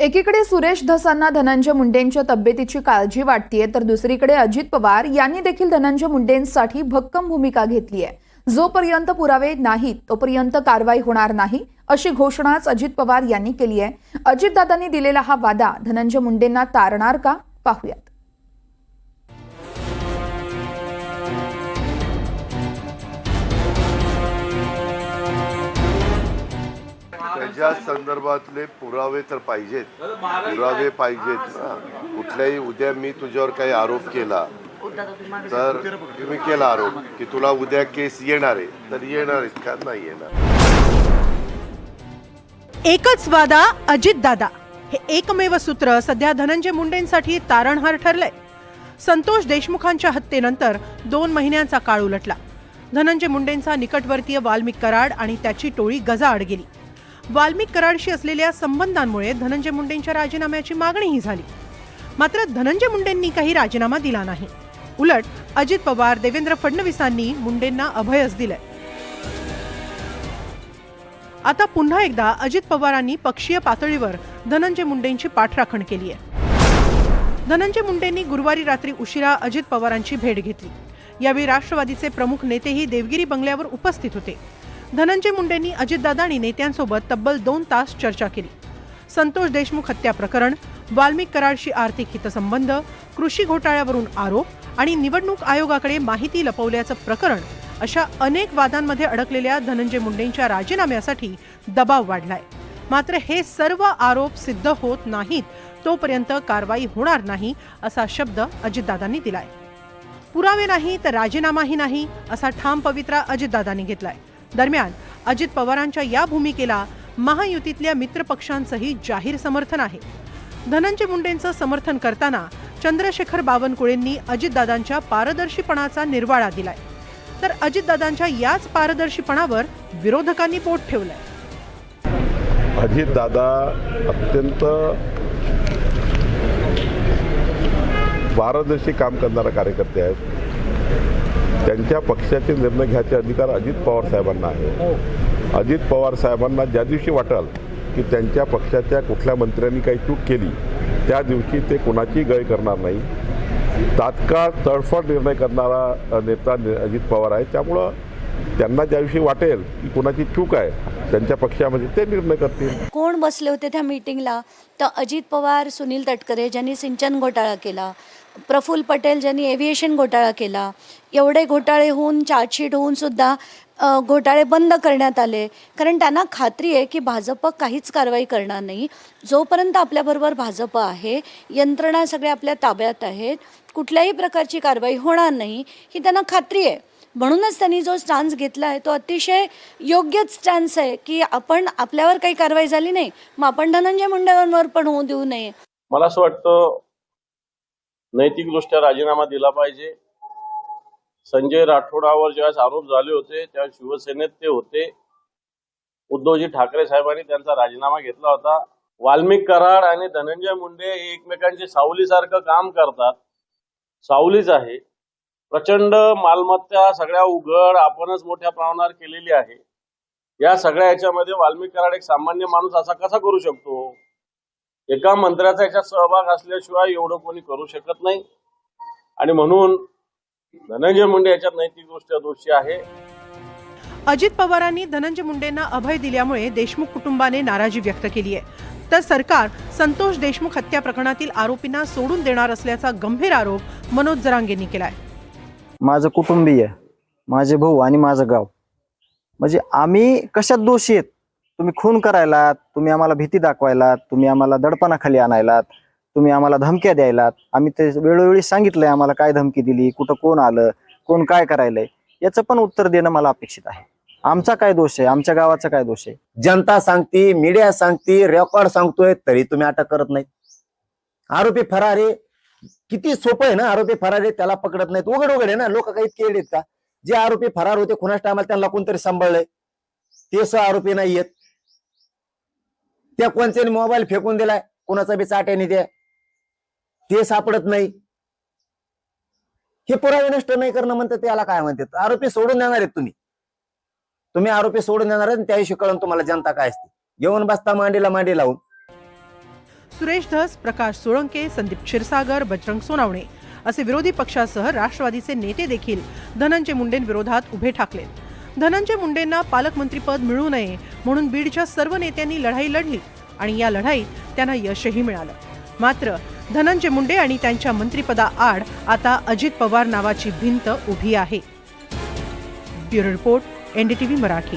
एकीकडे सुरेश धसांना धनंजय मुंडेंच्या तब्येतीची काळजी वाटतेय, तर दुसरीकडे अजित पवार यांनी देखील धनंजय मुंडेंसाठी भक्कम भूमिका घेतली आहे। जोपर्यंत पुरावे नाहीत तोपर्यंत कारवाई होणार नाही, अशी घोषणाच अजित पवार यांनी केली आहे। अजितदादांनी दिलेला हा वादा धनंजय मुंडेंना तारणार का, पाहूयात। त्याच्या संदर्भातले पुरावे तर पाहिजेत, पुरावे पाहिजेत ना। कुठल्याही उद्या मी तुझ्यावर काही आरोप केला तर तुम्ही केला आरोप की तुला उद्या केस येणार आहे, तर येणार आहेत का, नाही येणार। एकच वादा अजितदादा, हे एकमेव सूत्र सध्या धनंजय मुंडेंसाठी तारणहार ठरलंय। संतोष देशमुखांच्या हत्येनंतर 2 महिन्यांचा काळ उलटला। धनंजय मुंडेंचा निकटवर्तीय वाल्मिक कराड आणि त्याची टोळी गजाआड गेली। वाल्मिक कराडशी असलेल्या संबंधांमुळे धनंजय मुंडेंच्या राजीनाम्याची मागणीही झाली, मात्र धनंजय मुंडेंनी काही राजीनामा दिला नाही। उलट अजित पवार, देवेंद्र फडणवीसांनी मुंडेंना अभयच दिलंय। आता पुन्हा एकदा अजित पवारांनी पक्षीय पातळीवर धनंजय मुंडेंची पाठराखण केली आहे। धनंजय मुंडेंनी गुरुवारी रात्री उशिरा अजित पवारांची भेट घेतली। यावेळी राष्ट्रवादीचे प्रमुख नेतेही देवगिरी बंगल्यावर उपस्थित होते। धनंजय मुंडेंनी अजितदादा आणि नेत्यांसोबत तब्बल 2 तास चर्चा केली। संतोष देशमुख हत्या प्रकरण, वाल्मिक कराडशी आर्थिक हितसंबंध, कृषी घोटाळ्यावरून आरोप आणि निवडणूक आयोगाकडे माहिती लपवल्याचं प्रकरण अशा अनेक वादांमध्ये अडकलेल्या धनंजय मुंडेंच्या राजीनाम्यासाठी दबाव वाढलाय। मात्र हे सर्व आरोप सिद्ध होत नाहीत तोपर्यंत कारवाई होणार नाही, असा शब्द अजितदादांनी दिलाय। पुरावे नाही तर राजीनामाही नाही, असा ठाम पवित्रा अजितदादांनी घेतलाय। दरम्यान अजित पवारांच्या या भूमिकेला महायुतीतल्या मित्रपक्षांचंही जाहीर समर्थन आहे। धनंजय मुंडेंचं समर्थन करताना चंद्रशेखर बावनकुळेंनी अजितदादांच्या पारदर्शीपणाचा निर्वाळा दिलाय, तर अजितदादांच्या याच पारदर्शीपणावर विरोधकांनी बोट ठेवलंय। अजितदादा अत्यंत पारदर्शी काम करणारा कार्यकर्ते आहेत। त्यांच्या पक्षाचे निर्णय घ्यायचे अधिकार अजित पवार साहेबांना आहे। अजित पवार साहेबांना ज्या दिवशी वाटेल की त्यांच्या पक्षाच्या कुठल्या मंत्र्यांनी काही चूक केली, त्या दिवशी ते कोणाची गय करणार नाही। तात्काळ तडफड निर्णय करणारा नेता अजित पवार आहे। त्यामुळं त्यांना ज्या दिवशी वाटेल की कोणाची चूक आहे त्यांच्या पक्षामध्ये, ते निर्णय करतील। कोण बसले होते त्या मीटिंगला? तर अजित पवार, सुनील तटकरे ज्यांनी सिंचन घोटाळा केला, प्रफुल्ल पटेल ज्यांनी एव्हिएशन घोटाळा केला, एवढे घोटाळे होऊन, चार्जशीट होऊन सुद्धा घोटाळे बंद करण्यात आले, कारण त्यांना खात्री आहे की भाजप काहीच कारवाई करणार नाही। जोपर्यंत आपल्याबरोबर भाजप आहे, यंत्रणा सगळ्या आपल्या ताब्यात आहेत, कुठल्याही प्रकारची कारवाई होणार नाही ही त्यांना खात्री आहे। म्हणूनच त्यांनी जो स्टॅन्स घेतला आहे तो अतिशय योग्यच स्टॅन्स आहे की आपण, आपल्यावर काही कारवाई झाली नाही, मग आपण धनंजय मुंडेंवर पण होऊ देऊ नये। मला असं वाटतं नैतिकदृष्ट्या राजीनामा दिला पाहिजे। संजय राठोडावर ज्यावेळेस आरोप झाले होते त्या शिवसेनेत ते होते। उद्धवजी ठाकरे साहेबांनी त्यांचा राजीनामा घेतला होता। वाल्मिक कराड आणि धनंजय मुंडे हे एकमेकांचे सावलीसारखं काम करतात, सावलीच आहे। प्रचंड मालमत्ता सगळ्या उघड आपणच मोठ्या प्रमाणावर केलेली आहे। या सगळ्या याच्यामध्ये वाल्मिक कराड एक सामान्य माणूस असा कसा करू शकतो? एका मंत्र्याचा याच्यात सहभाग असल्याशिवाय एवढं कोणी करू शकत नाही, आणि म्हणून धनंजय मुंडे याच्यात नैतिकदृष्ट्या दोषी आहे। अजित पवारांनी धनंजय मुंडेंना अभय दिल्यामुळे देशमुख कुटुंबाने नाराजी व्यक्त केली आहे, तर सरकार संतोष देशमुख हत्या प्रकरणातील आरोपींना सोडून देणार असल्याचा गंभीर आरोप मनोज जरांगेंनी केलाय। माझं कुटुंबीय, माझे भाऊ आणि माझं गाव, म्हणजे आम्ही कशात दोषी आहेत? तुम्ही खून करायलात, तुम्ही आम्हाला भीती दाखवायलात, तुम्ही आम्हाला दडपणाखाली आणायलात, तुम्ही आम्हाला धमक्या द्यायलात। आम्ही ते वेळोवेळी सांगितलंय आम्हाला काय धमकी दिली, कुठं कोण आलं, कोण काय करायलंय, याचं पण उत्तर देणं मला अपेक्षित आहे। आमचा काय दोष आहे? आमच्या गावाचा काय दोष आहे? जनता सांगती, मीडिया सांगती, रेकॉर्ड सांगतोय, तरी तुम्ही अटक करत नाही। आरोपी फरार आहे, किती सोपं आहे ना, आरोपी फरार आहे त्याला पकडत नाहीत। उघड उघड आहे ना, लोक काही केले आहेत का? जे आरोपी फरार होते खुनाच टायमाला त्यांना कोणतरी सांभाळलंय, ते सह आरोपी नाही आहेत। त्या कोणत्याने मोबाईल फेकून दिलाय, कोणाचा बी चाट्याने द्या, ते सापडत नाही। हे पुरावे नष्ट नाही करणं म्हणतात, त्याला काय म्हणतात? आरोपी सोडून देणार आहेत तुम्ही आरोपी सोडून देणार आहेत, त्याविषयी कळून तुम्हाला जनता काय असते? घेऊन बसता मांडीला मांडी लावून। सुरेश धस, प्रकाश सोळंके, संदीप क्षीरसागर, बजरंग सोनावणे असे विरोधी पक्षासह राष्ट्रवादीचे नेते देखील धनंजय मुंडेंविरोधात उभे ठाकलेत. धनंजय मुंडेंना पालकमंत्रीपद मिळू नये म्हणून बीडच्या सर्व नेत्यांनी लढाई लढली आणि या लढाईत त्यांना यशही मिळालं. मात्र धनंजय मुंडे आणि त्यांच्या मंत्रिपदाआड आता अजित पवार नावाची भिंत उभी आहे. Bureau report, NDTV Marathi.